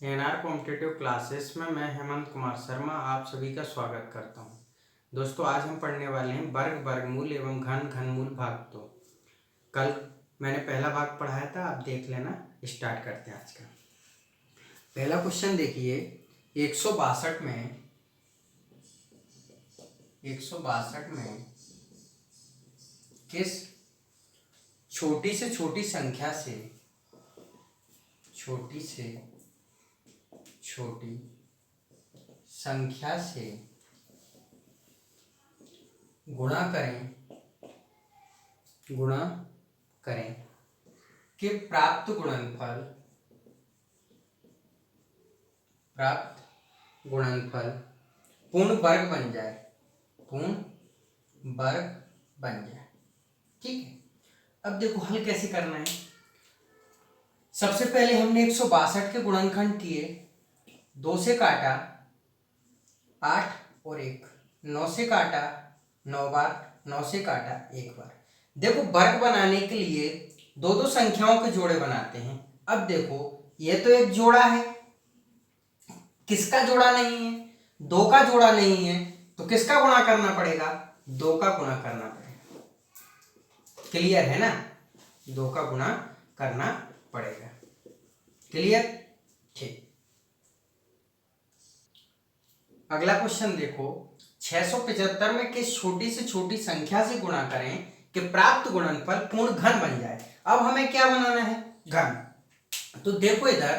NR competitive classes में मैं हेमंत कुमार शर्मा आप सभी का स्वागत करता हूं। दोस्तों, आज हम पढ़ने वाले हैं वर्ग, वर्गमूल एवं घन, घनमूल भाग 2। कल मैंने पहला भाग पढ़ाया था, आप देख लेना। स्टार्ट करते हैं आज का पहला क्वेश्चन। देखिए, 162 में किस छोटी से छोटी संख्या से गुणा करें कि प्राप्त गुणनफल पूर्ण वर्ग बन जाए। ठीक है। अब देखो हल कैसे करना है। सबसे पहले हमने 162 के गुणनखंड किए, 2 से काटा 8 और 1, 9 से काटा 9 बार, 9 से काटा 1 बार। देखो, वर्ग बनाने के लिए दो दो संख्याओं के जोड़े बनाते हैं। अब देखो, ये तो एक जोड़ा है, किसका जोड़ा नहीं है? 2 का जोड़ा नहीं है, तो किसका गुणा करना पड़ेगा? 2 का गुणा करना पड़ेगा। क्लियर है ना? 2 का गुणा करना पड़ेगा। क्लियर? ठीक। अगला क्वेश्चन देखो, 675 में किस छोटी से छोटी संख्या से गुणा करें कि प्राप्त गुणनफल पूर्ण घन बन जाए। अब हमें क्या बनाना है? घन। तो देखो, इधर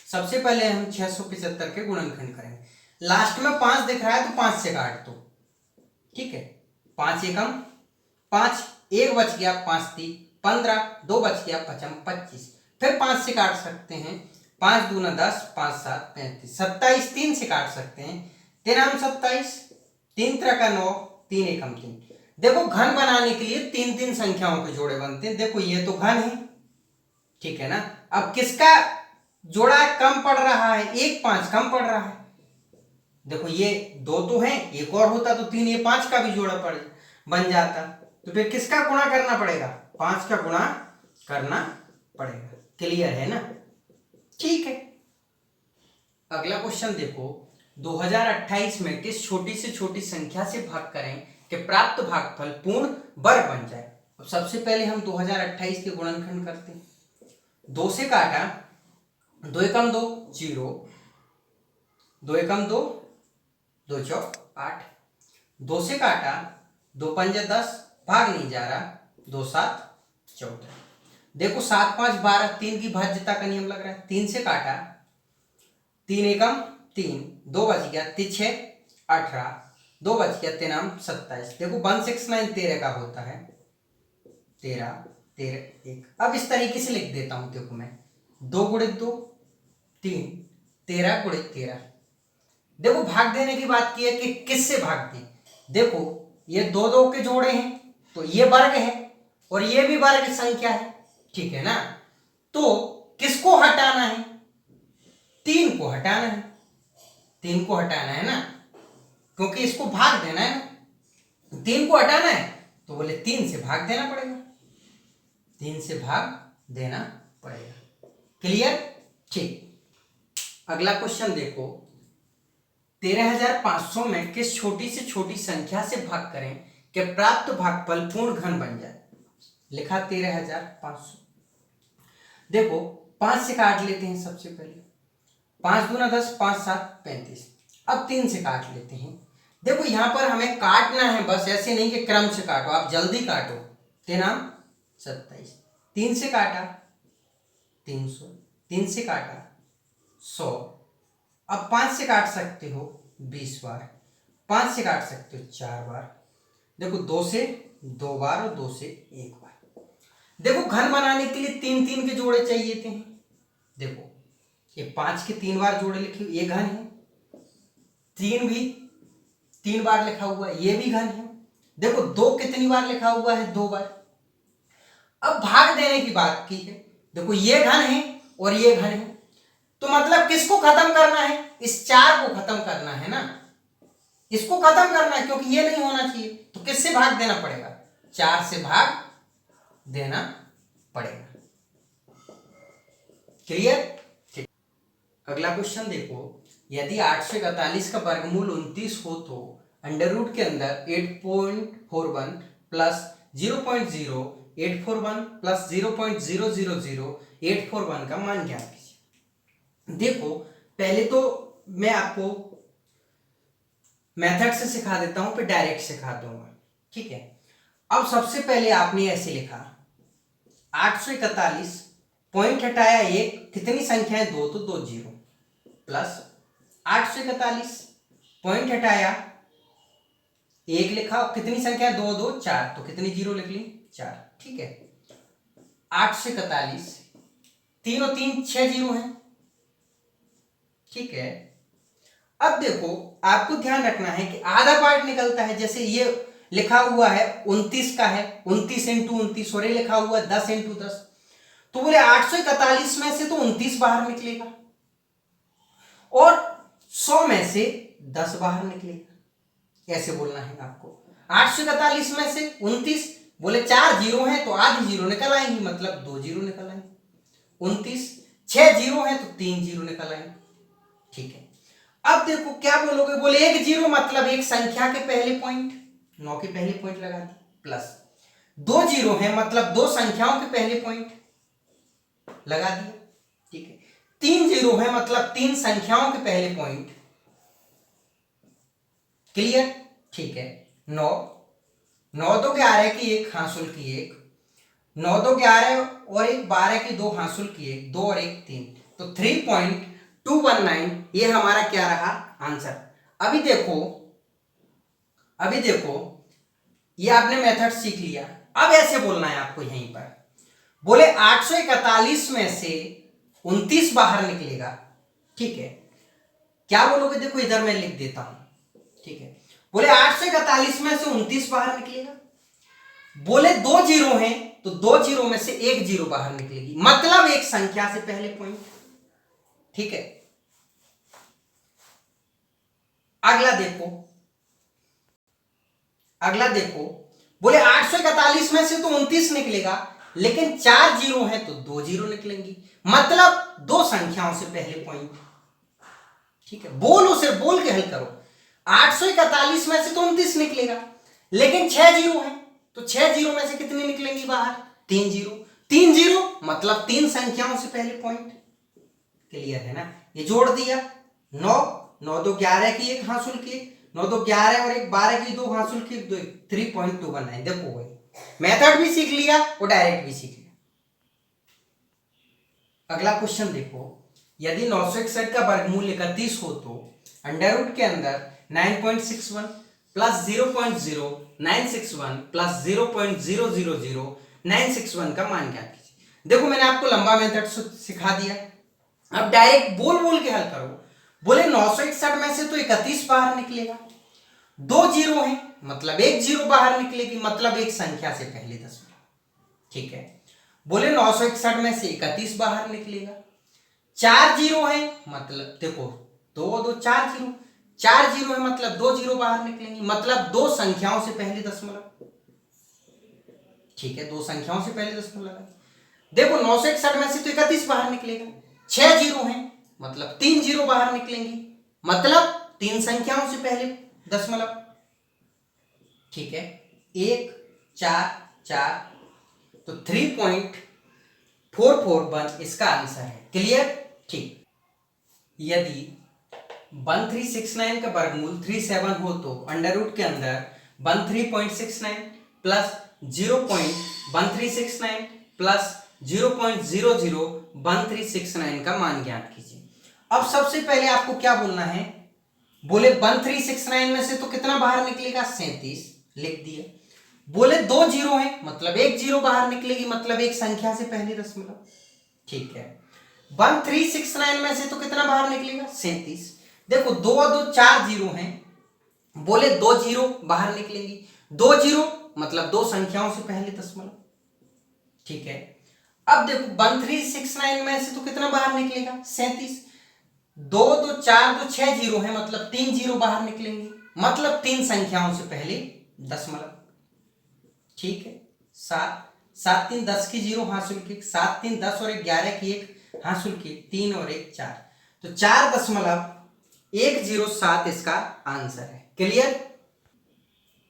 सबसे पहले हम 675 के गुणनखंड करेंगे। लास्ट में 5 दिख रहा है तो 5 से काट दो। ठीक है, 5 एकम 5, 1 बच गया, 5 3 15, 2 बच गया, 5 25। फिर 5 से काट सकते हैं, 5 दूना 10, 5 7 35, 27 3 से काट सकते हैं, 3 27, 3 3 का 9, 3 एकम 3। देखो, घन बनाने के लिए 3 संख्याओं के जोड़े बनते हैं। देखो, ये तो घन है, ठीक है ना। अब किसका जोड़ा कम पड़ रहा है? 1 5 कम पड़ रहा है। देखो, ये 2 तो है, एक और होता तो 3, ये 5 का भी जोड़ा बन जाता। तो फिर किसका गुणा करना पड़ेगा? 5 का गुणा करना पड़ेगा। क्लियर है ना? ठीक है। अगला क्वेश्चन देखो, 2028 में किस छोटी से छोटी संख्या से भाग करें कि प्राप्त भागफल पूर्ण वर्ग बन जाए। अब सबसे पहले हम 2028 के गुणनखंड करते हैं। 2 से काटा, 2 एकम 2 0, 2 एकम 2, 2 चौक 8, 2 से काटा, 2 पंजे 10, भाग नहीं जा रहा, 2 7 14। देखो, 7 5 12, 3 की भाज्यता का नियम लग रहा है। 3 से काटा, 3 एकम 3, 2 बच गया, 3 6 18, 2 बच गया, 3 27। देखो, 169 13 का होता है, 13 13 1। अब इस तरीके से लिख देता हूं। देखो, मैं 2 गुणित 2 3, 13 गुणित 13। देखो, भाग देने की बात की है कि किससे भाग दें। देखो, ये 2 2 के जोड़े हैं, तो ये वर्ग है और ये भी वर्ग संख्या है, ठीक है ना। तो किसको हटाना है? 3 को हटाना है। 3 को हटाना है ना, क्योंकि इसको भाग देना है ना। 3 को हटाना है तो बोले 3 से भाग देना पड़ेगा। 3 से भाग देना पड़ेगा। क्लियर? ठीक। अगला क्वेश्चन देखो, 13500 में किस छोटी से छोटी संख्या से भाग करें कि प्राप्त भागफल पूर्ण घन बन जाए। लिखा 13500। देखो, 5 से काट लेते हैं सबसे पहले, 5 दूना 10, 5 7 35। अब 3 से काट लेते हैं। देखो, यहां पर हमें काटना है, बस ऐसे नहीं कि क्रम से काटो, आप जल्दी काटो। 3 27, 3 से काटा 300, 3 से काटा 100। अब 5 से काट सकते हो 20 बार, 5 से काट सकते हो 4 बार। देखो, 2 से 2 बार और 2 से 1 बार। देखो, घन बनाने के लिए 3 के जोड़े चाहिए थे। देखो, ये 5 के 3 बार जोड़े लिखे, ये घन है। 3 भी 3 बार लिखा हुआ है, ये भी घन है। देखो, 2 कितनी बार लिखा हुआ है? 2 बार। अब भाग देने की बात की है। देखो, ये घन है और ये घन है, तो मतलब किसको खत्म करना है? इस 4 को खत्म करना है ना, इसको खत्म करना है, क्योंकि ये नहीं होना चाहिए। तो किससे भाग देना पड़ेगा? 4 से भाग देना पड़ेगा। क्लियर? ठीक। अगला क्वेश्चन देखो, यदि 841 का वर्गमूल 29 हो तो अंडर रूट के अंदर 8.41 प्लस 0.0841 प्लस 0.000841 का मान ज्ञात कीजिए। देखो पहले तो मैं आपको मेथड से सिखा देता हूं, फिर डायरेक्ट सिखा दूंगा, ठीक है। अब सबसे पहले आपने ऐसे लिखा 841 पॉइंट हटाया एक, कितनी संख्या है 2 तो 2 जीरो, प्लस 841 पॉइंट हटाया एक लिखा, कितनी संख्या है 2 2 4, तो कितनी जीरो लिख ली 4, ठीक है। 841 3 और 3 6 जीरो है, ठीक है। अब देखो आपको ध्यान रखना है कि आधा पार्ट निकलता है, जैसे ये लिखा हुआ है 29 का है, 29 इंटू 29, और ये लिखा हुआ है 10 इंटू 10, तो बोले 841 में से तो 29 बाहर निकलेगा और 100 में से 10 बाहर निकलेगा, ऐसे बोलना है आपको। 841 में से 29, बोले 4 जीरो है तो आधी जीरो निकल आएंगी, मतलब 2 जीरो निकल आएंगे। 29 6 जीरो है तो 3 जीरो निकल आएंगे, ठीक है। अब देखो क्या बोलोगे, बोले 1 जीरो मतलब एक संख्या के पहले पॉइंट, 9 के पहले पॉइंट लगा दी, प्लस 2 जीरो है मतलब 2 संख्याओं के पहले पॉइंट लगा दिया, ठीक है। 3 जीरो है मतलब 3 संख्याओं के पहले पॉइंट, क्लियर, ठीक है। 9 9 दो 11 की एक, हासिल की एक, 9 दो 11 और एक 12 की दो, हासिल की एक, 2 और 1 3, तो 3.219 ये हमारा क्या रहा आंसर। अभी देखो ये आपने मेथड सीख लिया, अब ऐसे बोलना है आपको यहीं पर, बोले 841 में से 29 बाहर निकलेगा, ठीक है। क्या बोलोगे, देखो इधर मैं लिख देता हूं, ठीक है। बोले 841 में से 29 बाहर निकलेगा, बोले 2 जीरो हैं तो 2 जीरो में से 1 जीरो बाहर निकलेगी, मतलब एक संख्या से पहले पॉइंट, ठीक है। अगला देखो बोले 841 में से तो 29 निकलेगा, लेकिन 4 जीरो है तो 2 जीरो निकलेंगी, मतलब 2 संख्याओं से पहले पॉइंट, ठीक है। बोलो, सिर्फ बोल के हल करो। 841 में से तो 29 निकलेगा, लेकिन 6 जीरो है तो 6 जीरो में से कितनी निकलेंगी बाहर, 3 जीरो, 3 जीरो मतलब 3 संख्याओं से पहले पॉइंट, क्लियर है ना। ये जोड़ दिया, 9 9 दो 11 की एक, हासिल की 9 दो 11 और एक 12 की दो, हासिल की 2, 3.219। देखो भाई मेथड भी सीख लिया और डायरेक्ट भी सीख लिया। अगला क्वेश्चन देखो, यदि 961 का वर्गमूल 31 हो तो अंडर रूट के अंदर 9.61 प्लस 0.0961 प्लस 0.000961 का मान ज्ञात कीजिए। देखो मैंने आपको लंबा मेथड सिखा दिया, अब डायरेक्ट बोल बोल के हल करो। बोले 961 में से तो 31 बाहर निकलेगा, 2 जीरो है मतलब 1 जीरो बाहर निकलेगी, मतलब एक संख्या से पहले दशमलव, ठीक है। बोले 961 में से 31 बाहर निकलेगा, 4 जीरो है मतलब देखो 2 2 4 जीरो, 4 जीरो है मतलब 2 जीरो बाहर निकलेंगे, मतलब 2 संख्याओं से पहले दशमलव, ठीक है। 2 संख्याओं से पहले दशमलव लगा। देखो 961 में से तो 31 बाहर निकलेगा, 6 जीरो है मतलब 3 जीरो बाहर निकलेंगे, मतलब 3 संख्याओं से पहले दशमलव, ठीक है। 1 4 4, तो 3.441 इसका आंसर है, क्लियर, ठीक। यदि 1369 का वर्गमूल 37 हो तो अंडर रूट के अंदर 13.69 प्लस 0.1369 प्लस 0.001369 का मान ज्ञात कीजिए। अब सबसे पहले आपको क्या बोलना है, बोले 1369 में से तो कितना बाहर निकलेगा 37, लिख दिया। बोले 2 जीरो है मतलब 1 जीरो बाहर निकलेगी, मतलब एक संख्या से पहले दशमलव, ठीक है। 1369 में से तो कितना बाहर निकलेगा 37, देखो 2 2 4 जीरो हैं, बोले 2 जीरो बाहर निकलेंगी, 2 जीरो मतलब 2 संख्याओं से पहले दशमलव, ठीक है। अब देखो 1369 में से तो कितना बाहर निकलेगा 37, 2 2 4 2 6 जीरो है मतलब 3 जीरो बाहर निकलेंगे, मतलब 3 संख्याओं से पहले दशमलव, ठीक है। 7 7 3 10 की जीरो, हासिल की 7 3 10 और 1 11 की एक, हासिल की 3 और 1 4, तो तो 4.107 इसका आंसर है। क्लियर।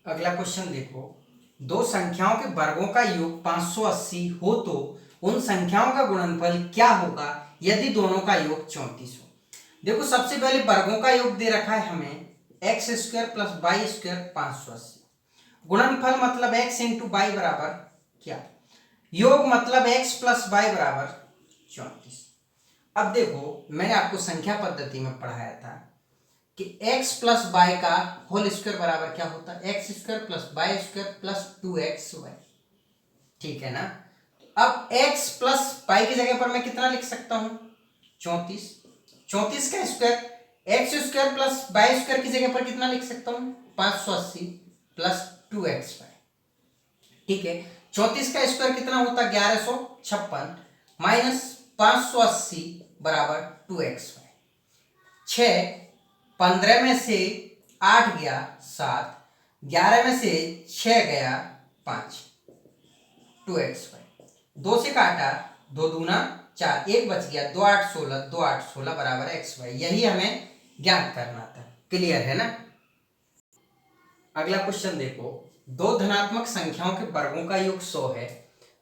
अगला क्वेश्चन देखो, दो संख्याओं के वर्गों का योग 580 हो तो उन संख्याओं का गुणनफल क्या होगा यदि दोनों का योग 34 हो। देखो सबसे पहले वर्गों का योग दे रखा है हमें x square plus y square 580। गुणनफल मतलब x इंटू वाई बराबर क्या, योग मतलब x प्लस वाई बराबर 34। अब देखो मैंने आपको संख्या पद्धति में पढ़ाया था कि x प्लस वाई का होल स्क्वायर बराबर क्या होता है, x square plus y square plus 2xy। ठीक है ना। अब x प्लस वाई की जगह पर मैं कितना लिख सकता हूं, 34। 34 का square x square plus y square की जगह पर कितना लिख सकता हूं, 580 प्लस 2xy। ठीक है। 34 का स्क्वायर कितना होता है, 1156 माइनस 580 बराबर 2xy। 6 15 में से 8 गया 7, 11 में से 6 गया 5, 2xy। 2 से काटा 2 दूना 4, 1 बच गया, 2 8 16, 2 8 16 बराबर xy। यही हमें ज्ञात करना था। क्लियर है ना। अगला क्वेश्चन देखो, दो धनात्मक संख्याओं के वर्गों का योग 100 है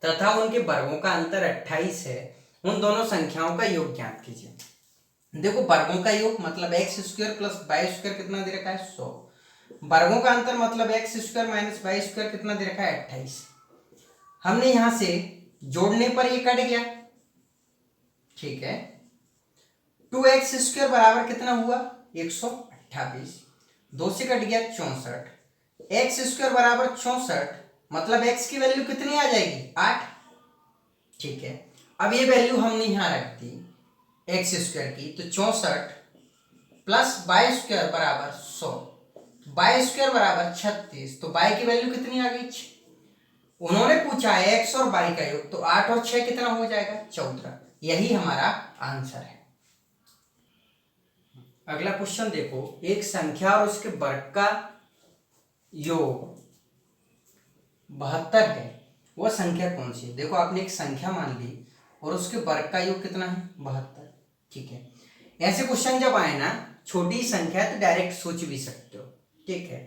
तथा उनके वर्गों का अंतर 28 है। उन दोनों संख्याओं का योग ज्ञात कीजिए। देखो वर्गों का योग मतलब x square plus y square कितना दे रखा है, 100। वर्गों का अंतर मतलब x square minus y square कितना दे रखा है, 28। हमने यहां से जोड़ने पर ये कट गया। ठीक है। 2x स्क्वायर बराबर कितना हुआ, 128। 2 से कट गया 64। एक्स स्क्वायर बराबर 64 मतलब एक्स की वैल्यू कितनी आ जाएगी, 8। ठीक है। अब ये वैल्यू हमने यहां रख दी एक्स स्क्वायर की, तो 64 प्लस वाई स्क्वायर बराबर 100, वाई स्क्वायर बराबर 36, तो वाई की वैल्यू कितनी आ गई, 6। उन्होंने पूछा है एक्स और वाई का योग, तो 8 और 6 कितना हो जाएगा, 14। यही हमारा आंसर है। अगला क्वेश्चन देखो, एक संख्या और उसके वर्ग का योग 72 है, वह संख्या कौन सी है। देखो आपने एक संख्या मान ली और उसके वर्ग का योग कितना है, 72। ठीक है। ऐसे क्वेश्चन जब आए ना, छोटी संख्या तो डायरेक्ट सोच भी सकते हो। ठीक है।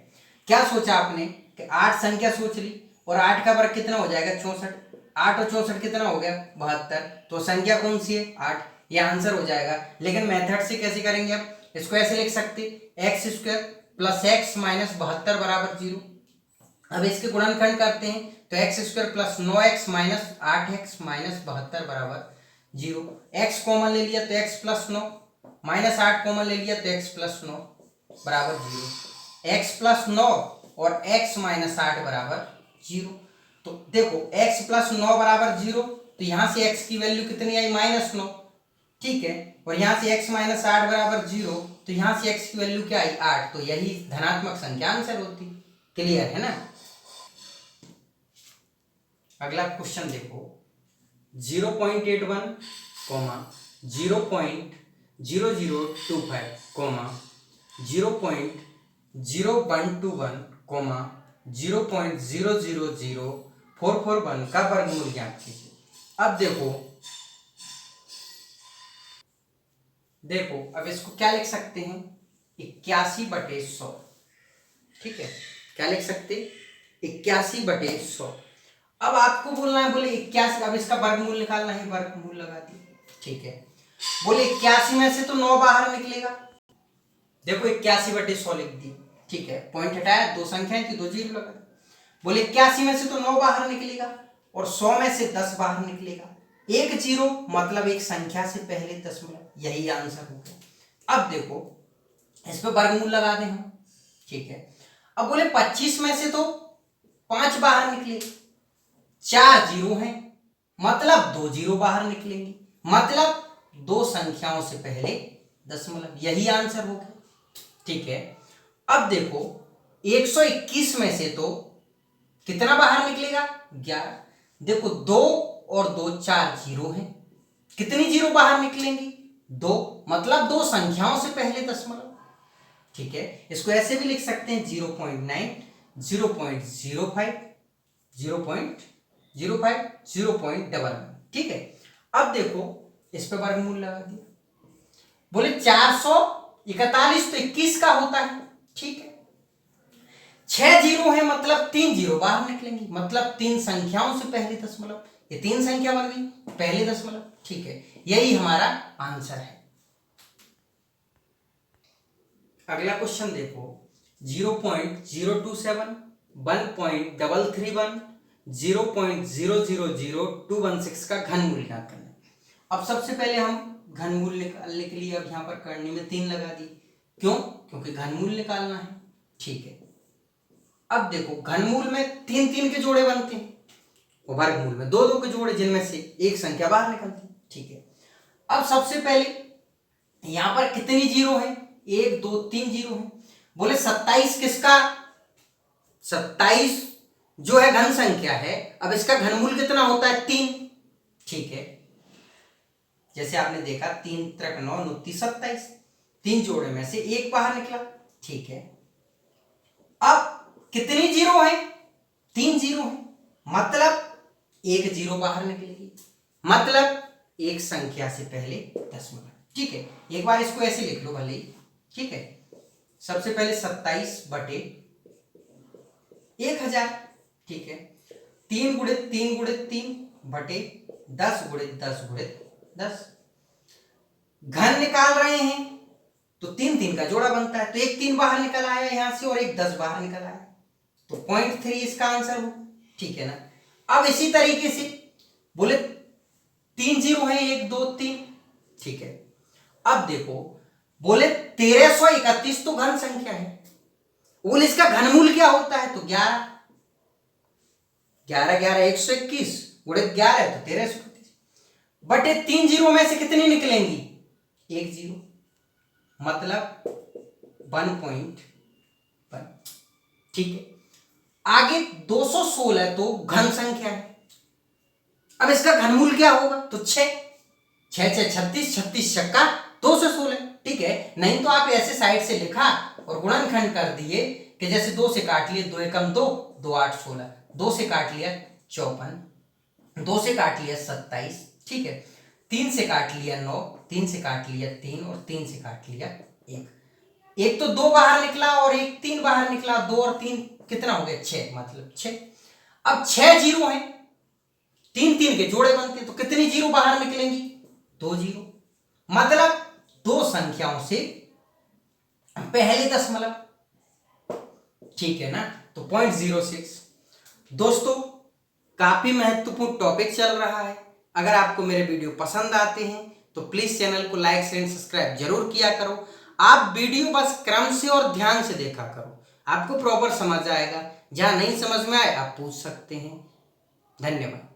क्या सोचा आपने कि 8 संख्या सोच ली और 8 का वर्ग कितना हो जाएगा, 64। 8 और 64 कितना हो गया, 72। तो संख्या कौन सी है, 8। ये आंसर हो जाएगा। लेकिन मेथड से कैसे करेंगे, आप इसको ऐसे लिख सकते, x square plus x minus 72 बराबर 0। अब इसके गुणनखंड करते हैं, तो x square plus 9x minus 8x minus 72 बराबर 0। एक्स कॉमन ले लिया तो एक्स प्लस 9 माइनस 8 कॉमन ले लिया तो एक्स प्लस 9 बराबर 0। एक्स प्लस 9 और एक्स माइनस 8 बराबर 0। तो देखो एक्स प्लस 9 बराबर 0, तो यहां से एक्स की वैल्यू कितनी आई, -9। ठीक है। और यहां से x माइनस 8 बराबर 0, तो यहां से x की वैल्यू क्या आई, 8। तो यही धनात्मक संख्या आंसर होती। क्लियर है ना। अगला क्वेश्चन देखो, 0.81 0.0025 0.0121 0.000441 का वर्गमूल ज्ञात कीजिए। अब देखो अब इसको क्या लिख सकते हैं, 81/100। ठीक है। क्या लिख सकते, 81/100। अब आपको बोलना है, बोले 81, अब इसका वर्गमूल निकालना है, वर्गमूल लगा दिए। ठीक है। बोले 81 में से तो 9 बाहर निकलेगा। देखो 81/100 लिख दी। ठीक है। पॉइंट हटाया, दो संख्याएं थी, 2 जीरो लगा। बोले 81 में से तो 9 बाहर निकलेगा और 100 में से 10 बाहर निकलेगा। एक जीरो मतलब एक संख्या से पहले दशमलव, यही आंसर हो गया। अब देखो इस पे वर्गमूल लगा दें हम। ठीक है। अब बोले 25 में से तो 5 बाहर निकले, 4 जीरो हैं मतलब 2 जीरो बाहर निकलेंगे, मतलब 2 संख्याओं से पहले दशमलव, यही आंसर हो गया। ठीक है। अब देखो 121 में से तो कितना बाहर निकलेगा, 11। देखो 2 और 2 4 जीरो हैं, कितनी जीरो बाहर निकलेंगी, 2, मतलब 2 संख्याओं से पहले दशमलव। ठीक है। इसको ऐसे भी लिख सकते हैं 0.9 0.05 0.05 0.11। ठीक है। अब देखो इस पे वर्गमूल लगा दिया। बोले 441 तो 21 का होता है, ठीक है। 6 जीरो है मतलब 3 जीरो बाहर निकलेंगी, मतलब 3 संख्याओं से पहले दशमलव, ये 3 संख्या बन गई पहले दशमलव, ठीक है। यही हमारा आंसर है। अगला क्वेश्चन देखो 0.027, 1.331, 0.000216 का घनमूल ज्ञात करना। अब सबसे पहले हम घनमूल निकालने के लिए अब यहां पर करने में 3 लगा दी, क्यों? क्योंकि घनमूल निकालना है, ठीक है। अब देखो घनमूल में 3 के जोड़े बनते हैं और वर्गमूल में 2 के जोड़े, जिनमें से एक संख्या बाहर निकलती है, ठीक है। अब सबसे पहले यहां पर कितनी जीरो है? 1 2 3 जीरो है। बोले 27 किसका? 27 जो है घन संख्या है। अब इसका घनमूल कितना होता है? 3, ठीक है। जैसे आपने देखा 3 त्रिक 9 29 27, 3 जोड़े में से एक बाहर निकला, ठीक है। अब कितनी जीरो है? 3 जीरो है, मतलब एक जीरो बाहर निकलेगी, मतलब एक संख्या से पहले दशमलव, ठीक है। एक बार इसको ऐसे लिख लो भले ही, ठीक है। सबसे पहले 27 बटे 1000, ठीक है। 3 गुणित 3 गुणित 3 बटे 10 गुणित 10 गुणित 10। घन निकाल रहे हैं तो 3 का जोड़ा बनता है, तो एक 3 बाहर निकल आया यहां से और एक 10 बाहर निकल आया, तो 0.3 इसका आंसर हो, ठीक है ना। अब इसी तरीके से बोले 3 जीरो है, 1 2 3, ठीक है। अब देखो बोले 1331 तो घन संख्या है, बोले इसका घनमूल क्या होता है? तो 11 11 11 121 गुणित 11 तो 1331 बटे 3 जीरो में से कितनी निकलेंगी? 1 जीरो, मतलब 1.1, ठीक है। आगे 216 तो घन संख्या है, अब इसका घनमूल क्या होगा? तो 6 6 6 36, 36 छक्का 216, ठीक है। नहीं तो आप ऐसे साइड से लिखा और गुणनखंड कर दिए कि जैसे 2 से काट लिए 2 एकम 2, 2 8 16, 2 से काट लिया 54, 2 से काट लिया 27, ठीक है। 3 से काट लिया 9, 3 से काट लिया 3 और 3 से काट लिया 1, एक तो 2 बाहर निकला और एक 3 बाहर निकला, 2 और 3 कितना हो गया? 6, मतलब 6। अब 6 जीरो है, 3 के जोड़े बनते हैं, तो कितनी जीरो बाहर निकलेंगी? 2 जीरो, मतलब 2 संख्याओं से पहले दशमलव, ठीक है ना। तो 0.06। दोस्तों काफी महत्वपूर्ण टॉपिक चल रहा है, अगर आपको मेरे वीडियो पसंद आते हैं तो प्लीज चैनल को लाइक शेयर सब्सक्राइब जरूर किया करो। आप वीडियो बस क्रम से और ध्यान से देखा करो, आपको प्रॉपर समझ आएगा। जहां नहीं समझ में आए आप पूछ सकते हैं। धन्यवाद।